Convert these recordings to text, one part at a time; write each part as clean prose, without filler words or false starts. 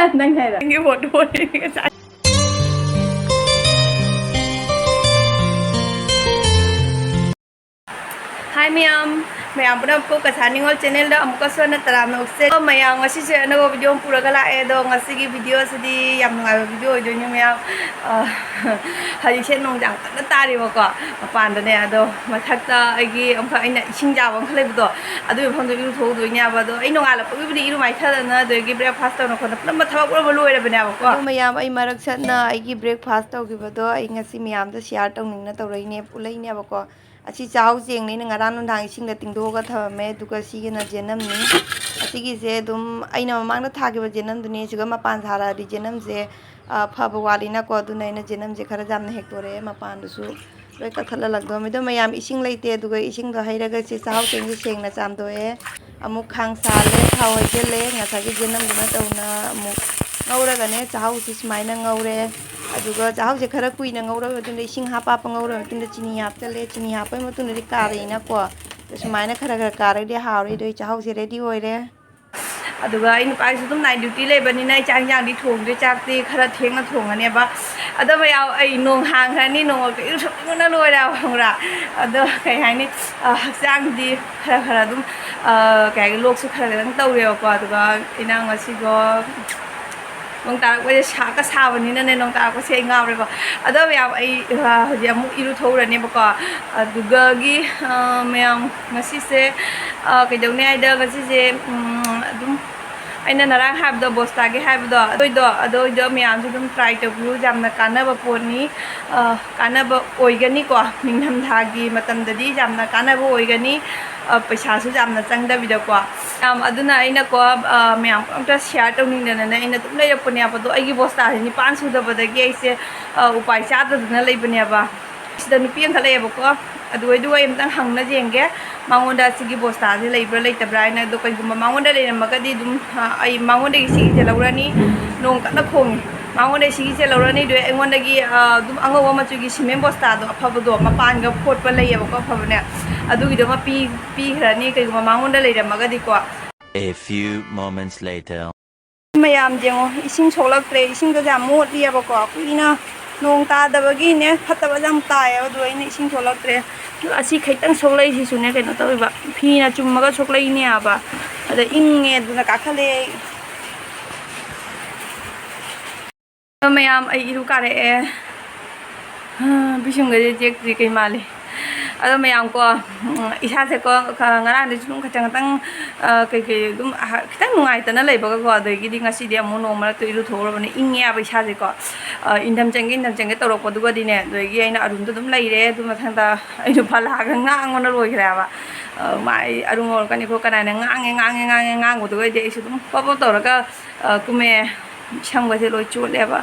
Nang hay rồi. Cái bộ đuôi cái sao? Hi Mayam pun aku Cachar Ningol channel dah amuk kasih na teram nak usir. Mayam ngasih saya nak video pura galak do ngasih ki video sedih yang ngai video itu ni Mayam hari saya nong jang tak tari baka pan dah ni ado macam ta Eigi amuk ini singja bang kalau betul ado yang tu iru thau tu ni apa do ini nong alap iru iru macam tu na do Eigi breakfast tu nak kau nak nama thawak pura balu ada benda baka. Mayam ai marak sana Eigi breakfast tu kita do Eigi ngasih Mayam tu share tu ni na tu rai ni pulai ni baka. Aci jauh jeng ni ngarang nundang ising da tingdo ga thame duga si na jenam ni aci gi se dum aina mamang na thagi ba jenam duni siga mapan thara di jenam je phaba wali na ko du na jenam je khara jam na hektore mapan du su loi ka thala lag do me do mayam ising leite duga ising do haira ga se jauh jeng ji seng na cham do e amuk khang sa le thau je le nga sa gi jenam du na taw na amuk ngaura ga ne jauh si smai na ngaure aduga jauh je khara kui na ngaura tu ne ising hapa pa ngaura tu ne chini hap chale chini hap pa tu ne kare na ko smai na khara khara kare de hauri do jauh je ready hoi re aduga in pa su tum night duty le bani na chang jang di thong de chak ti khara theng na thong ane ba ado ba yaw ai nong hang kha ni nong ke su na loi ra hongra ado kai hai ni haksang di khara khara dum kai lok su khara dang tau re ko aduga ina ngasi go nong ta ko sa ka sa bani na ne nong ta ko se ngau re ko ado ya ai hoji amu iru thau ra ne ba ko aduga gi mayam ngasi se kai dau ne ai da ngasi se dum aina narang hab do bosta ge hab do do mayam su dum try to view jam na kana ba poni kana ba oigani ko ningham tha gi matam da di jam na kana ba oigani paisa su jam na chang da bi da ko aduna aina ko mayam amta share to ning na na aina tum lei poni apa do aigi bosta ni pan su da ba da ge se upai cha da na lei bani ba sida nu pian thale ba ko adu du ai amtang hang na jeng ge mangonda sigi bosta ji lei bra lei ta bra na do kai gum mangonda lei ma ga di dum ai mangonda gi sigi je laurani nong ka na khong mangonda sigi je laurani do ai ngonda gi dum ango ma chu gi simen bosta do apha do ma pan ga phot pa lei ba ko apha ne adu gi do ma pi khrani kai gum mangonda lei ra ma ga di ko A few moments later mayam jengo ising cholak tre ising ga jam mo ri ba ko kuina nong ta da ba gi ne phatta ba jam ta ya do ai ne ising cholak tre asi khaitang soklai si sune kai no tawi ba phi na chum ma ga soklai ne aba ada inge du na ka khale mayam ai iru ka re bisung ga je je kai male ado mayam ko isa se ko ngarang de chung khatang tang kai dum khitang nungai ta na lei ba ko de gi ding asi de amu no ma to iru thor ba ne inge aba isa se ko indam chang ge torok pa du ga di ne de gi aina arum to dum lei re du ma thang ta ai du phala ga ngang on loi khra ba mai arum ol ka ni ko kana na ngang ko du ga de isu dum pa pa tor ka kume chang ba se loi chu le ba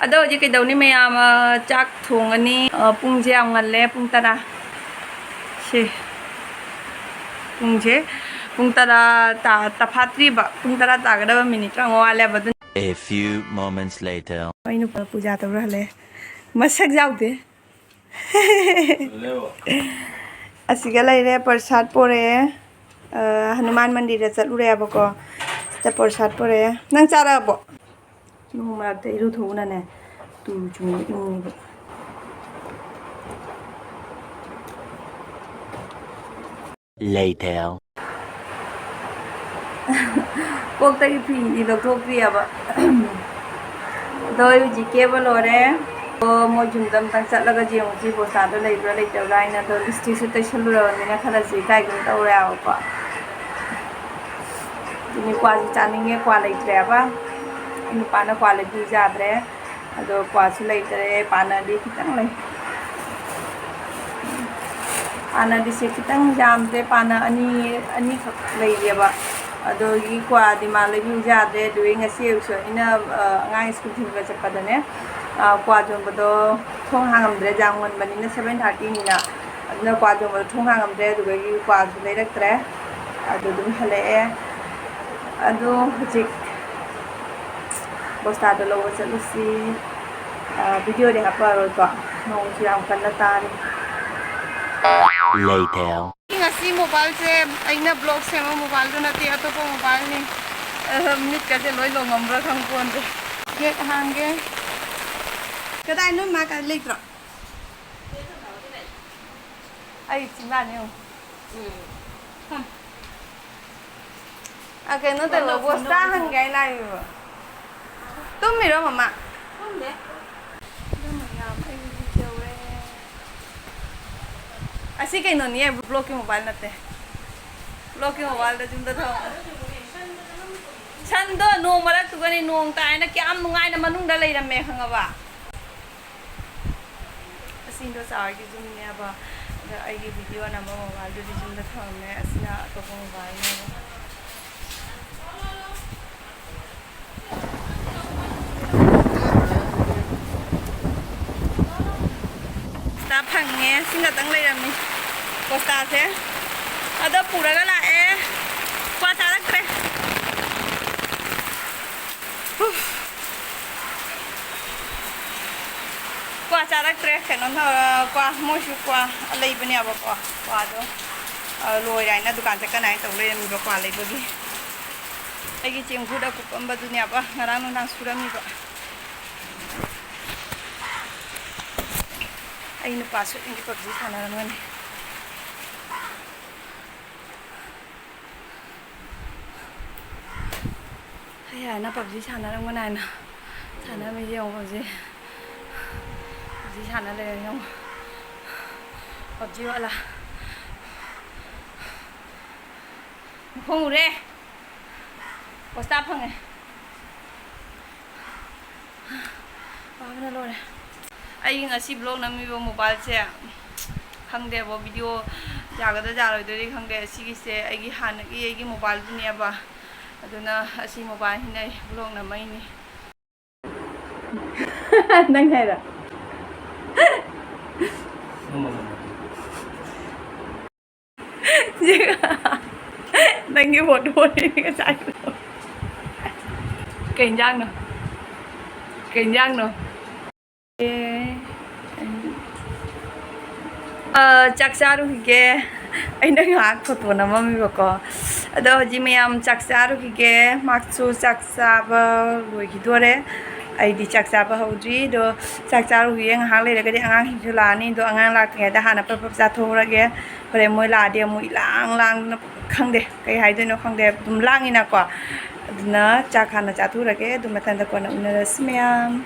ado ji kai dau ni mayam chak thong ani pung je ang ngal le pung tara se pung tara ta phatri ba pung tara ta ga da minute ang wa le ba du A few moments later ai nu puja ta ra le masak jau de asiga lai re prasad pore hanuman mandir ra chalu re ba ko ta prasad pore nang chara bo nung ma te iru thona ne tu chu ing later kok ta phi ni lo thok ri aba doi ji ke ba lo re mo jum dam tang chat la ga ji mo ji bo sa do lai bra lai ta lai na do listi su ta chalu ra ni na khala ji kai gun ta ra ba ni kwa ji cha ni nge kwa lai tre ba ini pana quality jadre ado kwasu lai tare pana di kitang lai pana di se kitang jam te pana ani khak lai dia ba ado gi kwa di ma lai bi jadre doing a se so ina ngai school thing ba chapada ne kwa jom bodo thong hangam dre jangwan bani na 7:30 ni na adna kwa jom bodo thong hangam dre do gi kwa su lai rak tre ado dum hale ado hajik bosta do lo sa lusi video de apa ro ko nong siam kan na tari later ngasi mobile se aina blog se mobile do na ti ato ko mobile ni mít cái gì lối lồng ngầm ra không buồn rồi ghét hàng ghê cái tay nó mà cái lịch rồi ai chính là nhiều à cái nó tên là bùa xa hàng cái này rồi tôi mì đâu mà không đấy à xí cái nó nhỉ blocking mobile nè blocking mobile đó chúng ta thôiฉันตัวนุ่งมาแล้วตัวนี้นุ่งตายนะแกอ้ำนุ่งไงนะมันนุ่งได้เลยนะแม่ข้างกับว่าสิ่งที่สาวกิจุ่มเนี่ยบ่ไอ้กี่วิดีโอนะบ่มาดูดิจุ่มได้ทำเนี่ยสิ่งน่ะตัวบ่มาเนี่ยตาพังเนี่ยสิ่งน่ะตั้งเลยนะมีโคสตาเซ่ada pura gala qua cha rắc tre qua cha rắc tre cái nó qua mua chú qua lấy bên nhà qua qua đó lôi này nó dukaan sẽ cái này tổng lên mình qua lấy bagi lagi cium kuda kupam batu ni apa ngarang nang sudah mi pak Eigi Nupa ini pergi sana dengan ya na PUBG chana đang bên này nè chana mấy gì không PUBG chana đây không PUBG gọi là không ngủ đi có stop không này bao nhiêu lâu này anh ngã xịp lông nằm vào mobile xe không để vào video giả cái đó giả rồi đấy không để xí cái anh hàn cái mobile bên này ba aduna asi mobile hinay vlog na may ni nang hera nang cái bộ đồ này cái sai kềnh giang nó chắc sao được cái anh đang hát photo na mami bako ado ji mayam chaksa ru ki makchu chaksa ba loi ki dore ai di chaksa ba hodri do chaksa ru yang hang le ga di angang hi la ni do angang la ke da hana pa ja thora ge hore moi la de moi lang khang de kai hai de no khang de dum lang ina ko aduna cha khana cha thu ra ge dum tan da ko na una smiam